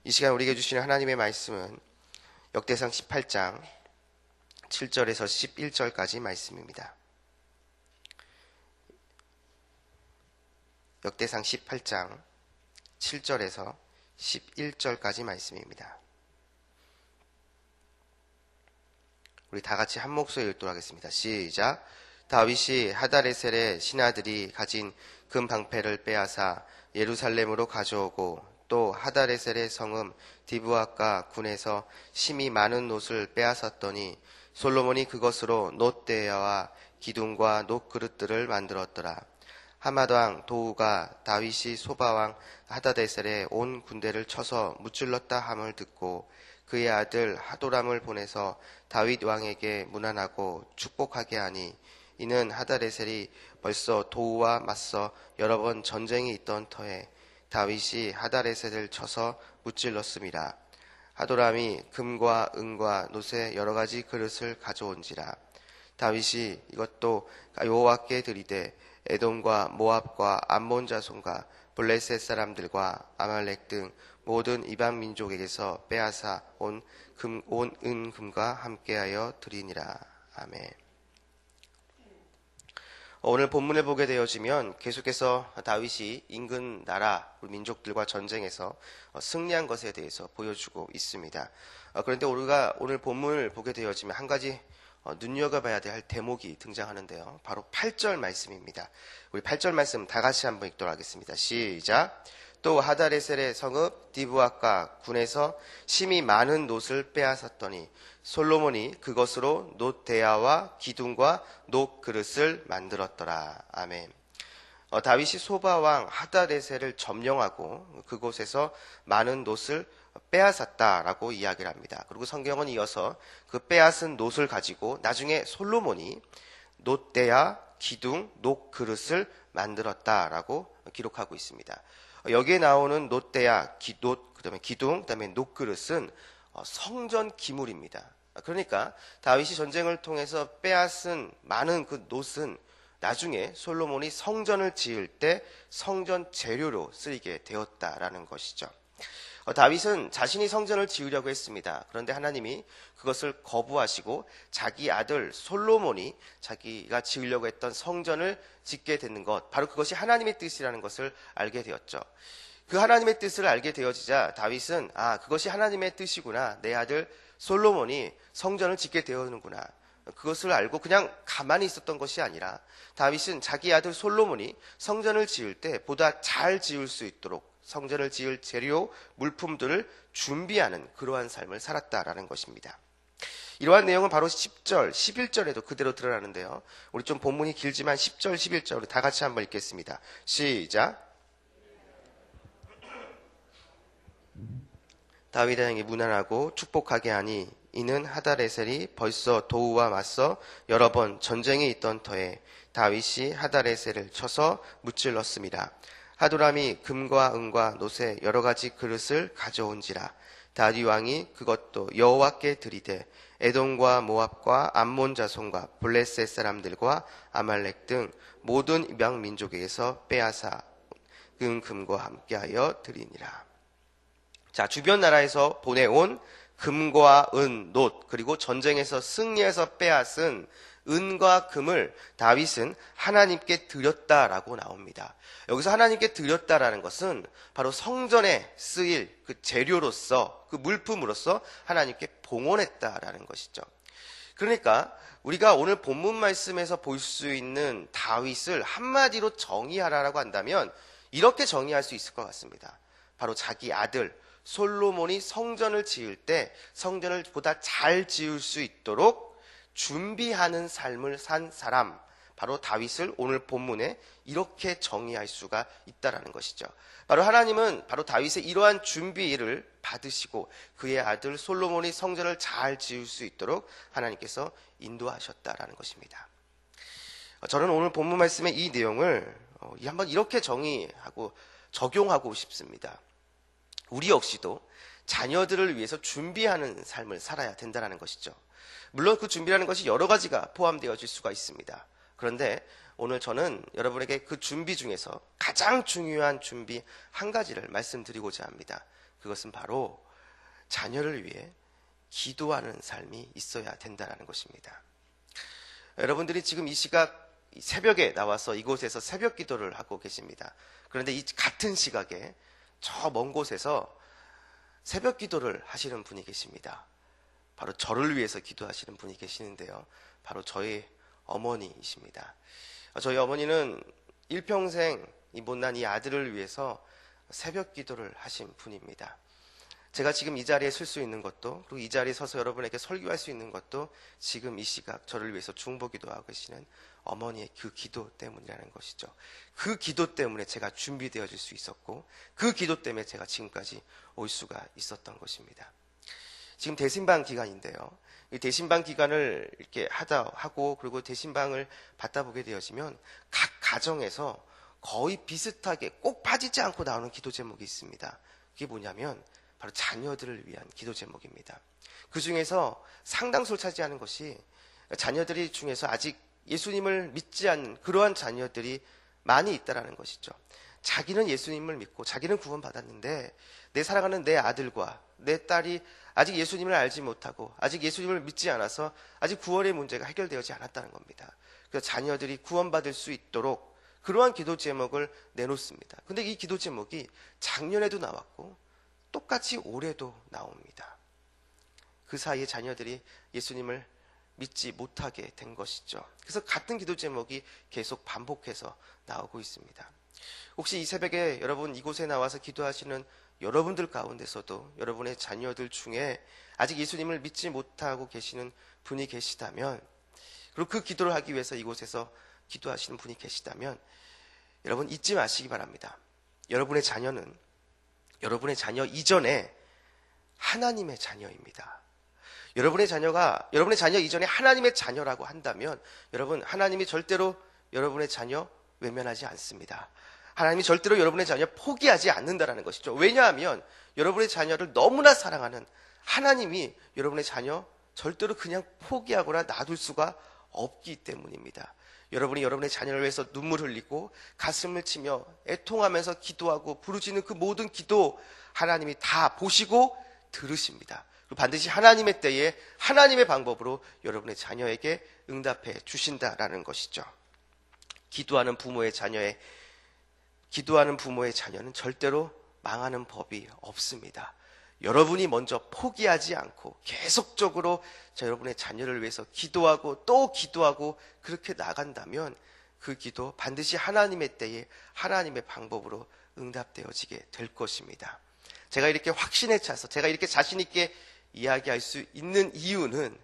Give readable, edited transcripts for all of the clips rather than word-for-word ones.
이 시간 우리에게 주시는 하나님의 말씀은 역대상 18장 7절에서 11절까지 말씀입니다. 역대상 18장 7절에서 11절까지 말씀입니다. 우리 다 같이 한 목소리 읽도록 하겠습니다. 시작. 다윗이 하다레셀의 신하들이 가진 금 방패를 빼앗아 예루살렘으로 가져오고 또 하다레셀의 성읍 디브아과 군에서 심히 많은 놋을 빼앗았더니 솔로몬이 그것으로 놋대야와 기둥과 놋그릇들을 만들었더라. 하맛왕 도우가 다윗이 소바왕 하다데셀의 온 군대를 쳐서 무찔렀다 함을 듣고 그의 아들 하도람을 보내서 다윗 왕에게 문안하고 축복하게 하니 이는 하다레셀이 벌써 도우와 맞서 여러 번 전쟁이 있던 터에 다윗이 하다레셀을 쳐서 무찔렀음이라. 하도람이 금과 은과 놋의 여러 가지 그릇을 가져온지라. 다윗이 이것도 여호와께 드리되 에돔과 모압과 암몬 자손과 블레셋 사람들과 아말렉 등 모든 이방 민족에게서 빼앗아 온 은금과 함께하여 드리니라. 아멘. 오늘 본문을 보게 되어지면 계속해서 다윗이 인근 나라 민족들과 전쟁에서 승리한 것에 대해서 보여주고 있습니다. 그런데 우리가 오늘 본문을 보게 되어지면 한 가지 눈여겨봐야 될 대목이 등장하는데요. 바로 8절 말씀입니다. 우리 8절 말씀 다 같이 한번 읽도록 하겠습니다. 시작. 또 하다레셀의 성읍 디브아과 군에서 심히 많은 놋을 빼앗았더니 솔로몬이 그것으로 놋대야와 기둥과 놋그릇을 만들었더라. 아멘. 다윗이 소바왕 하다레셀을 점령하고 그곳에서 많은 놋을 빼앗았다라고 이야기를 합니다. 그리고 성경은 이어서 그 빼앗은 놋을 가지고 나중에 솔로몬이 놋대야, 기둥, 놋그릇을 만들었다라고 기록하고 있습니다. 여기에 나오는 놋대야, 그다음에 기둥, 그다음에 놋그릇은 성전 기물입니다. 그러니까 다윗이 전쟁을 통해서 빼앗은 많은 그 놋은 나중에 솔로몬이 성전을 지을 때 성전 재료로 쓰이게 되었다라는 것이죠. 다윗은 자신이 성전을 지으려고 했습니다. 그런데 하나님이 그것을 거부하시고 자기 아들 솔로몬이 자기가 지으려고 했던 성전을 짓게 되는 것, 바로 그것이 하나님의 뜻이라는 것을 알게 되었죠. 그 하나님의 뜻을 알게 되어지자 다윗은 그것이 하나님의 뜻이구나. 내 아들 솔로몬이 성전을 짓게 되었는구나. 그것을 알고 그냥 가만히 있었던 것이 아니라 다윗은 자기 아들 솔로몬이 성전을 지을 때 보다 잘 지을 수 있도록 성전을 지을 재료, 물품들을 준비하는 그러한 삶을 살았다라는 것입니다. 이러한 내용은 바로 10절, 11절에도 그대로 드러나는데요. 우리 좀 본문이 길지만 10절, 11절 우리 다 같이 한번 읽겠습니다. 시작. 다윗 왕에게 문안하고 축복하게 하니 이는 하다레셀이 벌써 도우와 맞서 여러 번 전쟁이 있던 터에 다윗이 하다레셀을 쳐서 무찔렀습니다. 하도람이 금과 은과 놋의 여러 가지 그릇을 가져온지라. 다윗 왕이 그것도 여호와께 드리되 에돔과 모압과 암몬 자손과 블레셋 사람들과 아말렉 등 모든 이방 민족에게서 빼앗아 금과 함께하여 드리니라. 자, 주변 나라에서 보내온 금과 은, 놋, 그리고 전쟁에서 승리해서 빼앗은 은과 금을 다윗은 하나님께 드렸다라고 나옵니다. 여기서 하나님께 드렸다라는 것은 바로 성전에 쓰일 그 재료로서, 그 물품으로서 하나님께 봉헌했다라는 것이죠. 그러니까 우리가 오늘 본문 말씀에서 볼 수 있는 다윗을 한마디로 정의하라라고 한다면 이렇게 정의할 수 있을 것 같습니다. 바로 자기 아들 솔로몬이 성전을 지을 때 성전을 보다 잘 지을 수 있도록 준비하는 삶을 산 사람, 바로 다윗을 오늘 본문에 이렇게 정의할 수가 있다라는 것이죠. 바로 하나님은 바로 다윗의 이러한 준비를 받으시고 그의 아들 솔로몬이 성전을 잘 지을 수 있도록 하나님께서 인도하셨다라는 것입니다. 저는 오늘 본문 말씀의 이 내용을 한번 이렇게 정의하고 적용하고 싶습니다. 우리 역시도 자녀들을 위해서 준비하는 삶을 살아야 된다는 것이죠. 물론 그 준비라는 것이 여러 가지가 포함되어질 수가 있습니다. 그런데 오늘 저는 여러분에게 그 준비 중에서 가장 중요한 준비 한 가지를 말씀드리고자 합니다. 그것은 바로 자녀를 위해 기도하는 삶이 있어야 된다는 것입니다. 여러분들이 지금 이 시각 새벽에 나와서 이곳에서 새벽 기도를 하고 계십니다. 그런데 이 같은 시각에 저 먼 곳에서 새벽 기도를 하시는 분이 계십니다. 바로 저를 위해서 기도하시는 분이 계시는데요. 바로 저희 어머니이십니다. 저희 어머니는 일평생 이 못난 이 아들을 위해서 새벽 기도를 하신 분입니다. 제가 지금 이 자리에 설 수 있는 것도, 그리고 이 자리에 서서 여러분에게 설교할 수 있는 것도 지금 이 시각 저를 위해서 중보 기도하고 계시는 어머니의 그 기도 때문이라는 것이죠. 그 기도 때문에 제가 준비되어질 수 있었고, 그 기도 때문에 제가 지금까지 올 수가 있었던 것입니다. 지금 대신방 기간인데요. 이 대신방 기간을 이렇게 하고, 그리고 대신방을 받다 보게 되어지면 각 가정에서 거의 비슷하게 꼭 빠지지 않고 나오는 기도 제목이 있습니다. 그게 뭐냐면 바로 자녀들을 위한 기도 제목입니다. 그 중에서 상당수를 차지하는 것이 자녀들이 중에서 아직 예수님을 믿지 않는 그러한 자녀들이 많이 있다라는 것이죠. 자기는 예수님을 믿고 자기는 구원받았는데 내 사랑하는 내 아들과 내 딸이 아직 예수님을 알지 못하고 아직 예수님을 믿지 않아서 아직 구원의 문제가 해결되지 않았다는 겁니다. 그래서 자녀들이 구원받을 수 있도록 그러한 기도 제목을 내놓습니다. 근데 이 기도 제목이 작년에도 나왔고 똑같이 올해도 나옵니다. 그 사이에 자녀들이 예수님을 믿지 못하게 된 것이죠. 그래서 같은 기도 제목이 계속 반복해서 나오고 있습니다. 혹시 이 새벽에 여러분 이곳에 나와서 기도하시는 여러분들 가운데서도 여러분의 자녀들 중에 아직 예수님을 믿지 못하고 계시는 분이 계시다면, 그리고 그 기도를 하기 위해서 이곳에서 기도하시는 분이 계시다면 여러분 잊지 마시기 바랍니다. 여러분의 자녀는 여러분의 자녀 이전에 하나님의 자녀입니다. 여러분의 자녀 이전에 하나님의 자녀라고 한다면 여러분, 하나님이 절대로 여러분의 자녀 외면하지 않습니다. 하나님이 절대로 여러분의 자녀 포기하지 않는다는 것이죠. 왜냐하면 여러분의 자녀를 너무나 사랑하는 하나님이 여러분의 자녀 절대로 그냥 포기하거나 놔둘 수가 없기 때문입니다. 여러분이 여러분의 자녀를 위해서 눈물 흘리고 가슴을 치며 애통하면서 기도하고 부르짖는 그 모든 기도 하나님이 다 보시고 들으십니다. 그리고 반드시 하나님의 때에 하나님의 방법으로 여러분의 자녀에게 응답해 주신다라는 것이죠. 기도하는 부모의 자녀는 절대로 망하는 법이 없습니다. 여러분이 먼저 포기하지 않고 계속적으로 여러분의 자녀를 위해서 기도하고 또 기도하고 그렇게 나간다면 그 기도 반드시 하나님의 때에 하나님의 방법으로 응답되어지게 될 것입니다. 제가 이렇게 확신에 차서 제가 이렇게 자신 있게 이야기할 수 있는 이유는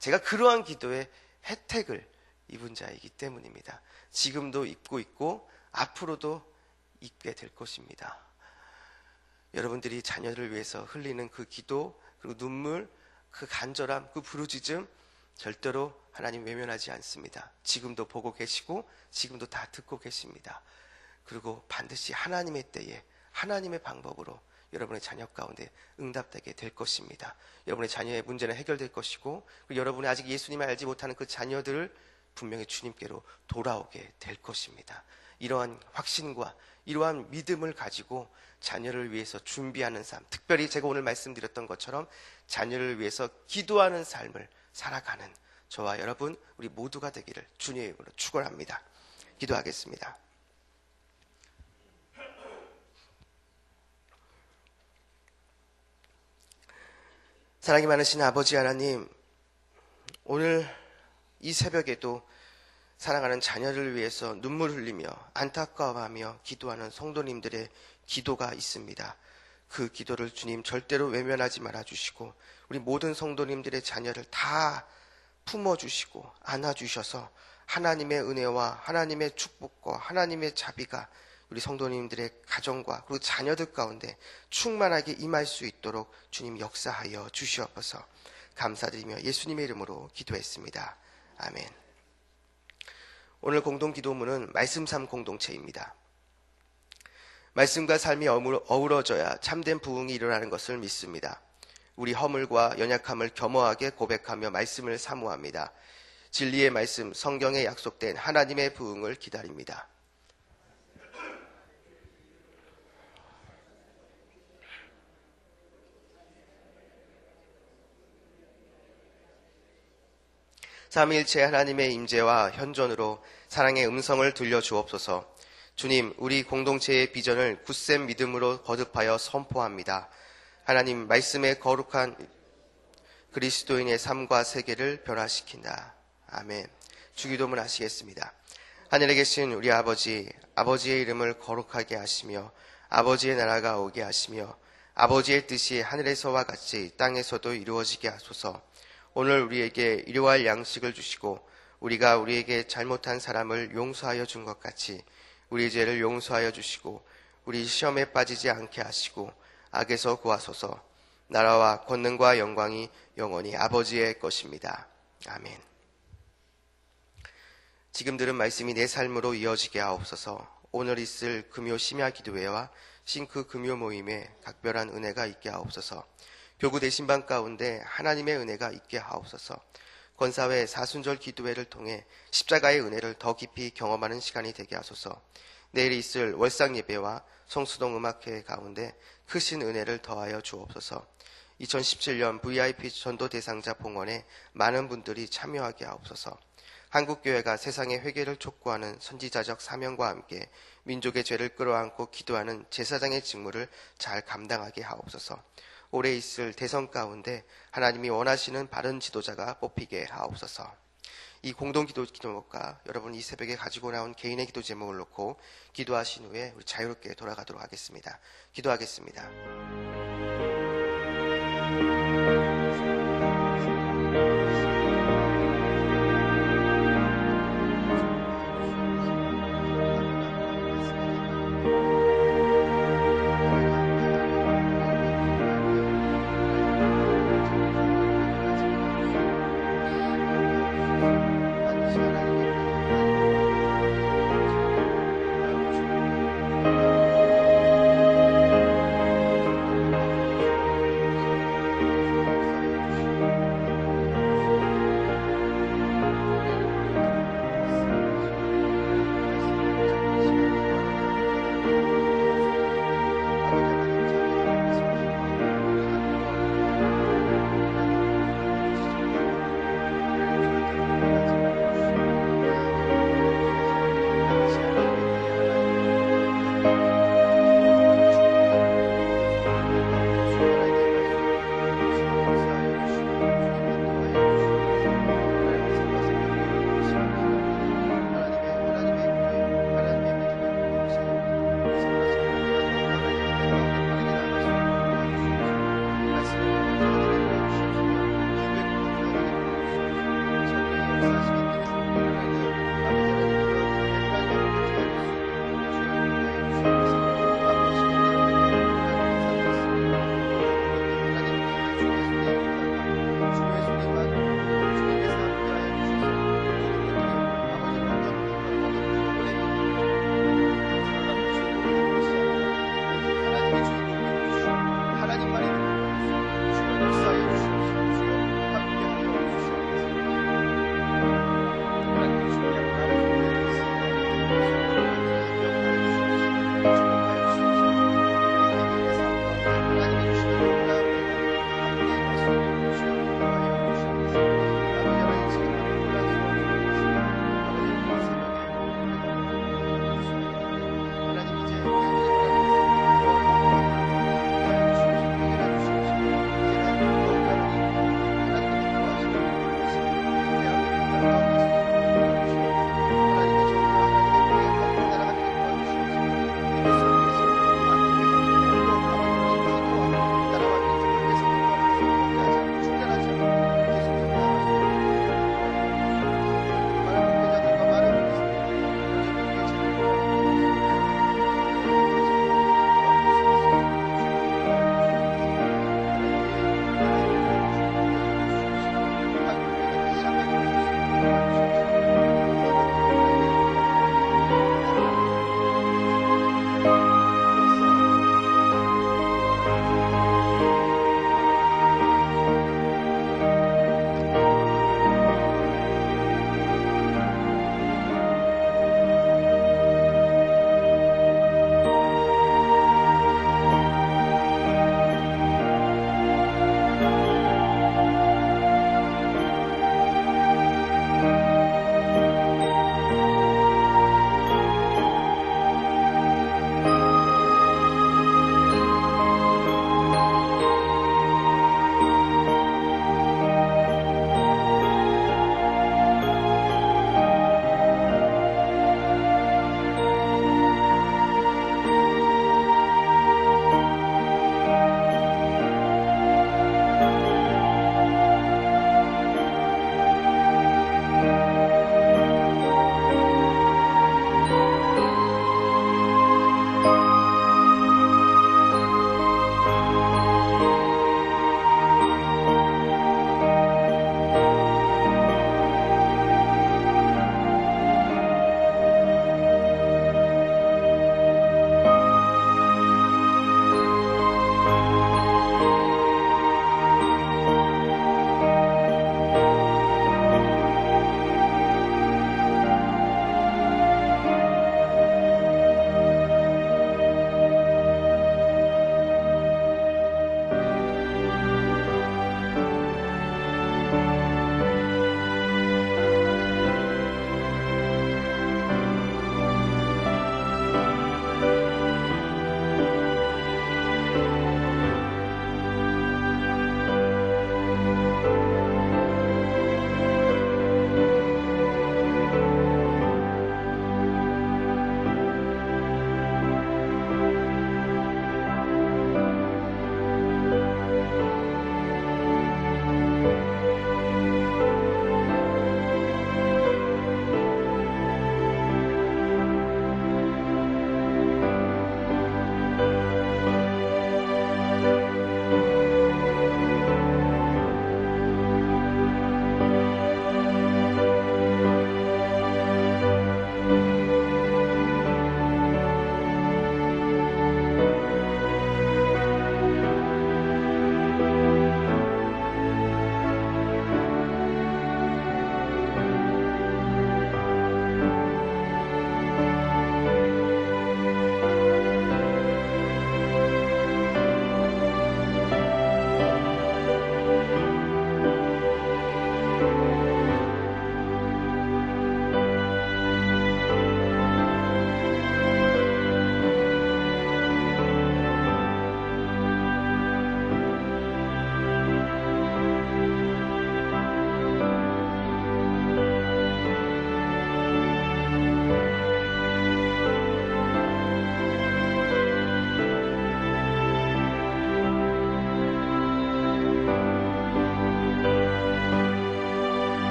제가 그러한 기도의 혜택을 입은 자이기 때문입니다. 지금도 입고 있고 앞으로도 입게 될 것입니다. 여러분들이 자녀를 위해서 흘리는 그 기도, 그리고 눈물, 그 간절함, 그 부르짖음 절대로 하나님 외면하지 않습니다. 지금도 보고 계시고 지금도 다 듣고 계십니다. 그리고 반드시 하나님의 때에 하나님의 방법으로 여러분의 자녀 가운데 응답되게 될 것입니다. 여러분의 자녀의 문제는 해결될 것이고, 그리고 여러분이 아직 예수님을 알지 못하는 그 자녀들을 분명히 주님께로 돌아오게 될 것입니다. 이러한 확신과 이러한 믿음을 가지고 자녀를 위해서 준비하는 삶, 특별히 제가 오늘 말씀드렸던 것처럼 자녀를 위해서 기도하는 삶을 살아가는 저와 여러분 우리 모두가 되기를 주님의 이름으로 축원합니다. 기도하겠습니다. 사랑이 많으신 아버지 하나님, 오늘 이 새벽에도 사랑하는 자녀를 위해서 눈물 흘리며 안타까워하며 기도하는 성도님들의 기도가 있습니다. 그 기도를 주님 절대로 외면하지 말아주시고 우리 모든 성도님들의 자녀를 다 품어주시고 안아주셔서 하나님의 은혜와 하나님의 축복과 하나님의 자비가 우리 성도님들의 가정과 그리고 자녀들 가운데 충만하게 임할 수 있도록 주님 역사하여 주시옵소서. 감사드리며 예수님의 이름으로 기도했습니다. 아멘. 오늘 공동기도문은 말씀 삶 공동체입니다. 말씀과 삶이 어우러져야 참된 부흥이 일어나는 것을 믿습니다. 우리 허물과 연약함을 겸허하게 고백하며 말씀을 사모합니다. 진리의 말씀, 성경에 약속된 하나님의 부흥을 기다립니다. 삼위일체 하나님의 임재와 현존으로 사랑의 음성을 들려주옵소서. 주님, 우리 공동체의 비전을 굳센 믿음으로 거듭하여 선포합니다. 하나님, 말씀의 거룩한 그리스도인의 삶과 세계를 변화시킨다. 아멘. 주기도문 하시겠습니다. 하늘에 계신 우리 아버지, 아버지의 이름을 거룩하게 하시며 아버지의 나라가 오게 하시며 아버지의 뜻이 하늘에서와 같이 땅에서도 이루어지게 하소서. 오늘 우리에게 일용할 양식을 주시고 우리가 우리에게 잘못한 사람을 용서하여 준 것 같이 우리 죄를 용서하여 주시고 우리 시험에 빠지지 않게 하시고 악에서 구하소서. 나라와 권능과 영광이 영원히 아버지의 것입니다. 아멘. 지금 들은 말씀이 내 삶으로 이어지게 하옵소서. 오늘 있을 금요 심야 기도회와 싱크 금요 모임에 각별한 은혜가 있게 하옵소서. 교구 대신방 가운데 하나님의 은혜가 있게 하옵소서. 권사회 사순절 기도회를 통해 십자가의 은혜를 더 깊이 경험하는 시간이 되게 하소서. 내일 있을 월상 예배와 성수동 음악회 가운데 크신 은혜를 더하여 주옵소서. 2017년 VIP 전도 대상자 봉헌에 많은 분들이 참여하게 하옵소서. 한국교회가 세상의 회개를 촉구하는 선지자적 사명과 함께 민족의 죄를 끌어안고 기도하는 제사장의 직무를 잘 감당하게 하옵소서. 올해 있을 대선 가운데 하나님이 원하시는 바른 지도자가 뽑히게 하옵소서. 이 공동기도 제목과 여러분 이 새벽에 가지고 나온 개인의 기도 제목을 놓고 기도하신 후에 우리 자유롭게 돌아가도록 하겠습니다. 기도하겠습니다.